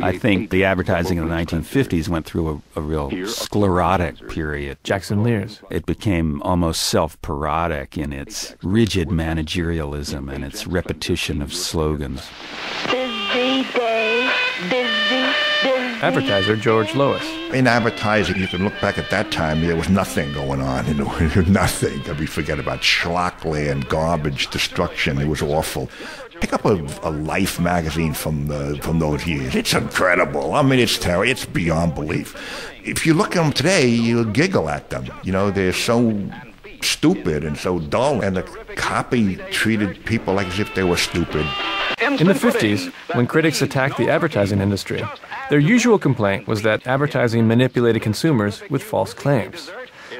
I think the advertising in the 1950s went through a real sclerotic period. Jackson Lears. It became almost self-parodic in its rigid managerialism and its repetition of slogans. Busy day, busy. Advertiser George Lois. In advertising, you can look back at that time, there was nothing going on. Nothing. I mean, forget about schlockland, garbage, destruction. It was awful. Pick up a Life magazine from those years. It's incredible. I mean, it's terrible. It's beyond belief. If you look at them today, you'll giggle at them. They're so stupid and so dull, and the copy treated people like as if they were stupid. In the 50s, when critics attacked the advertising industry, their usual complaint was that advertising manipulated consumers with false claims.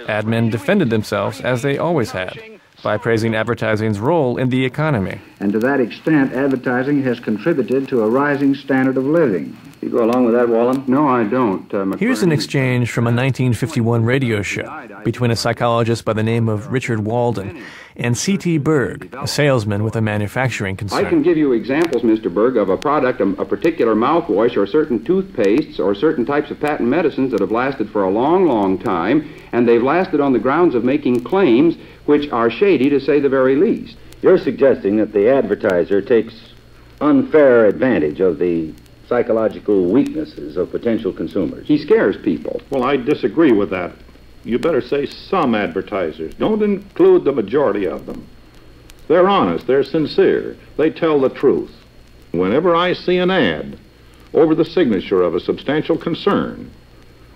Ad men defended themselves, as they always had, by praising advertising's role in the economy. And to that extent, advertising has contributed to a rising standard of living. You go along with that, Wallen? No, I don't. Here's an exchange from a 1951 radio show between a psychologist by the name of Richard Walden and C.T. Berg, a salesman with a manufacturing concern. I can give you examples, Mr. Berg, of a product, a particular mouthwash or certain toothpastes or certain types of patent medicines that have lasted for a long, long time, and they've lasted on the grounds of making claims which are shady, to say the very least. You're suggesting that the advertiser takes unfair advantage of the psychological weaknesses of potential consumers. He scares people. Well, I disagree with that. You better say some advertisers. Don't include the majority of them. They're honest. They're sincere. They tell the truth. Whenever I see an ad over the signature of a substantial concern,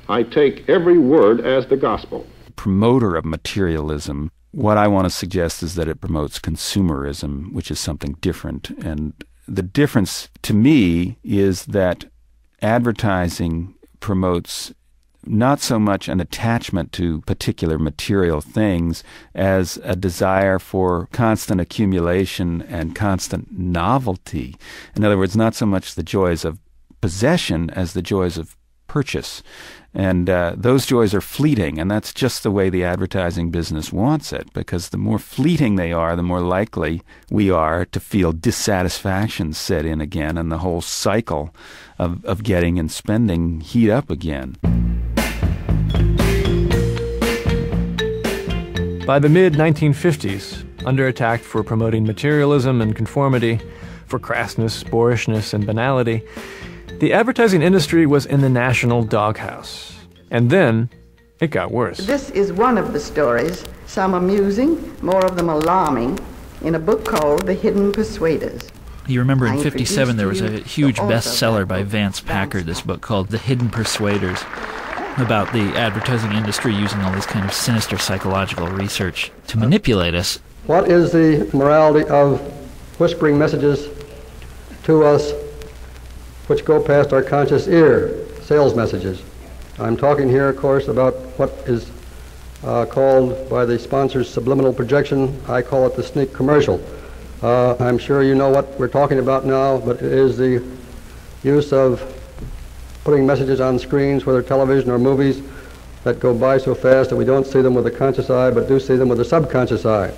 I take every word as the gospel. Promoter of materialism, what I want to suggest is that it promotes consumerism, which is something different. And the difference to me is that advertising promotes not so much an attachment to particular material things as a desire for constant accumulation and constant novelty. In other words, not so much the joys of possession as the joys of purchase. And those joys are fleeting, and that's just the way the advertising business wants it, because the more fleeting they are, the more likely we are to feel dissatisfaction set in again, and the whole cycle of getting and spending heat up again. By the mid-1950s, under attack for promoting materialism and conformity, for crassness, boorishness, and banality, the advertising industry was in the national doghouse. And then it got worse. This is one of the stories, some amusing, more of them alarming, in a book called The Hidden Persuaders. You remember in 57 there was a huge bestseller by Vance Packard, this book called The Hidden Persuaders, about the advertising industry using all this kind of sinister psychological research to manipulate us. What is the morality of whispering messages to us which go past our conscious ear, sales messages? I'm talking here, of course, about what is called by the sponsors subliminal projection. I call it the sneak commercial. I'm sure you know what we're talking about now, but it is the use of putting messages on screens, whether television or movies, that go by so fast that we don't see them with the conscious eye, but do see them with the subconscious eye.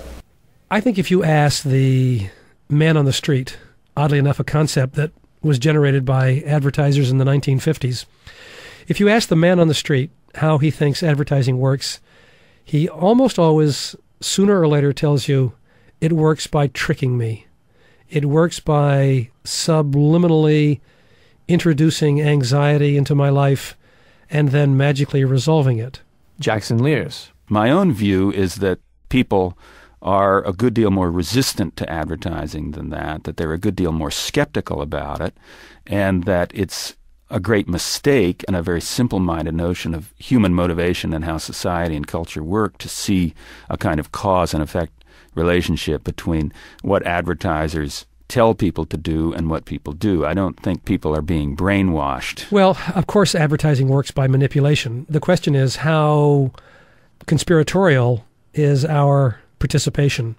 I think if you ask the man on the street, oddly enough a concept that was generated by advertisers in the 1950s, if you ask the man on the street how he thinks advertising works, he almost always, sooner or later, tells you, it works by tricking me. It works by subliminally introducing anxiety into my life and then magically resolving it. Jackson Lears. My own view is that people are a good deal more resistant to advertising than that they're a good deal more skeptical about it, and that it's a great mistake and a very simple-minded notion of human motivation and how society and culture work to see a kind of cause and effect relationship between what advertisers tell people to do and what people do. I don't think people are being brainwashed. Well, of course advertising works by manipulation. The question is how conspiratorial is our participation.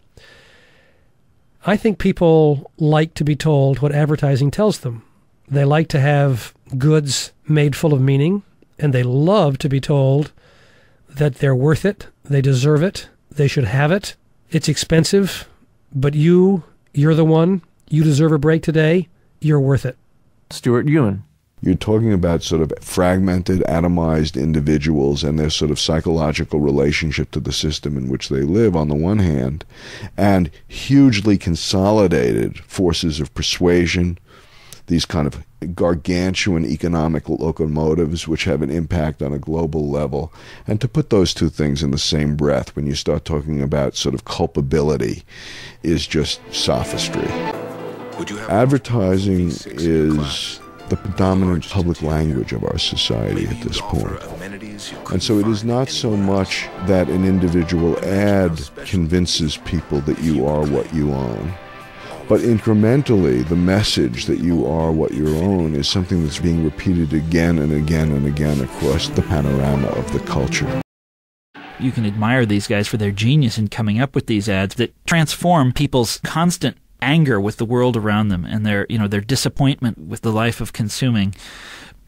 I think people like to be told what advertising tells them. They like to have goods made full of meaning, and they love to be told that they're worth it, they deserve it, they should have it, it's expensive, but you're the one, you deserve a break today, you're worth it. Stuart Ewan. You're talking about sort of fragmented, atomized individuals and their sort of psychological relationship to the system in which they live on the one hand, and hugely consolidated forces of persuasion, these kind of gargantuan economic locomotives which have an impact on a global level. And to put those two things in the same breath when you start talking about sort of culpability is just sophistry. Advertising is the predominant public language of our society at this point. And so it is not so much that an individual ad convinces people that you are what you own, but incrementally the message that you are what you own is something that's being repeated again and again and again across the panorama of the culture. You can admire these guys for their genius in coming up with these ads that transform people's constant anger with the world around them and their disappointment with the life of consuming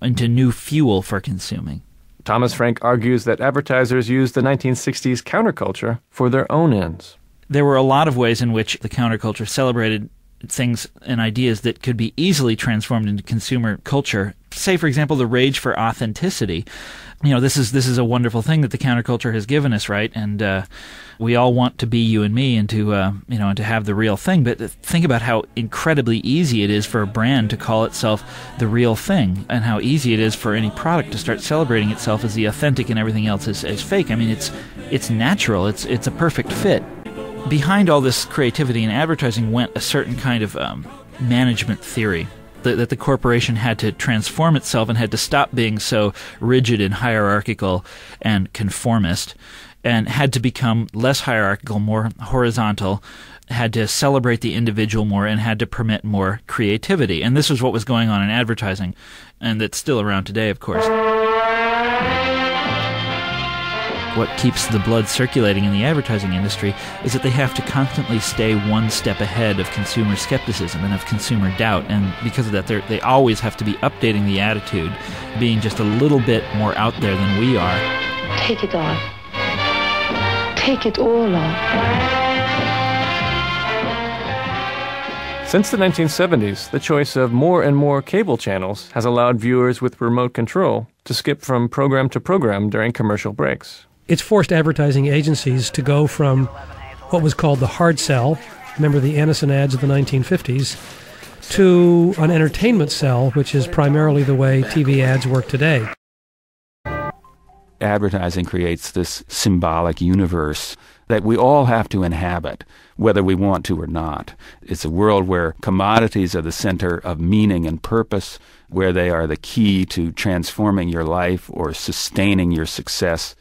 into new fuel for consuming. Thomas Frank argues that advertisers used the 1960s counterculture for their own ends. There were a lot of ways in which the counterculture celebrated things and ideas that could be easily transformed into consumer culture. Say, for example, the rage for authenticity. This is a wonderful thing that the counterculture has given us, right? And we all want to be you and me and to and to have the real thing. But think about how incredibly easy it is for a brand to call itself the real thing, and how easy it is for any product to start celebrating itself as the authentic and everything else as fake. I mean, it's natural. It's a perfect fit. Behind all this creativity in advertising went a certain kind of management theory that the corporation had to transform itself and had to stop being so rigid and hierarchical and conformist, and had to become less hierarchical, more horizontal, had to celebrate the individual more, and had to permit more creativity. And this was what was going on in advertising, and that's still around today, of course. What keeps the blood circulating in the advertising industry is that they have to constantly stay one step ahead of consumer skepticism and of consumer doubt, and because of that they always have to be updating the attitude, being just a little bit more out there than we are. Take it off. Take it all off. Since the 1970s, the choice of more and more cable channels has allowed viewers with remote control to skip from program to program during commercial breaks. It's forced advertising agencies to go from what was called the hard sell, remember the Anacin ads of the 1950s, to an entertainment sell, which is primarily the way TV ads work today. Advertising creates this symbolic universe that we all have to inhabit, whether we want to or not. It's a world where commodities are the center of meaning and purpose, where they are the key to transforming your life or sustaining your success.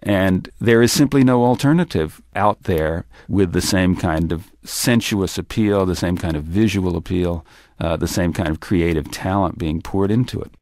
And there is simply no alternative out there with the same kind of sensuous appeal, the same kind of visual appeal, the same kind of creative talent being poured into it.